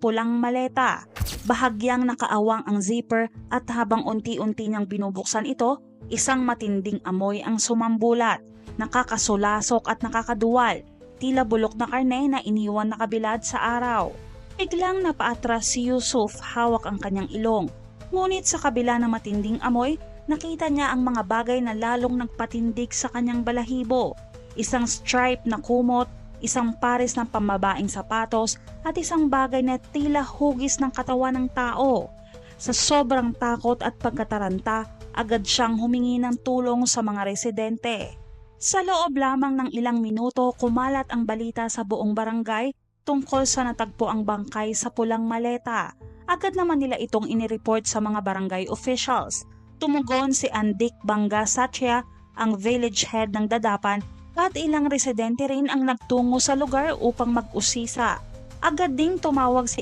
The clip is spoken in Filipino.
pulang maleta. Bahagyang nakaawang ang zipper at habang unti-unti niyang binubuksan ito, isang matinding amoy ang sumambulat. Nakakasulasok at nakakaduwal, tila bulok na karne na iniwan nakabilad sa araw. Biglang napaatras si Yusuf, hawak ang kanyang ilong. Ngunit sa kabila ng matinding amoy, nakita niya ang mga bagay na lalong nagpatindig sa kanyang balahibo. Isang stripe na kumot, isang pares ng pambabaeng sapatos at isang bagay na tila hugis ng katawan ng tao. Sa sobrang takot at pagkataranta, agad siyang humingi ng tulong sa mga residente. Sa loob lamang ng ilang minuto, kumalat ang balita sa buong barangay tungkol sa natagpo ang bangkay sa pulang maleta. Agad naman nila itong inireport sa mga barangay officials. Tumugon si Andik Banga Satya, ang village head ng Dadapan, at ilang residente rin ang nagtungo sa lugar upang mag-usisa. Agad ding tumawag si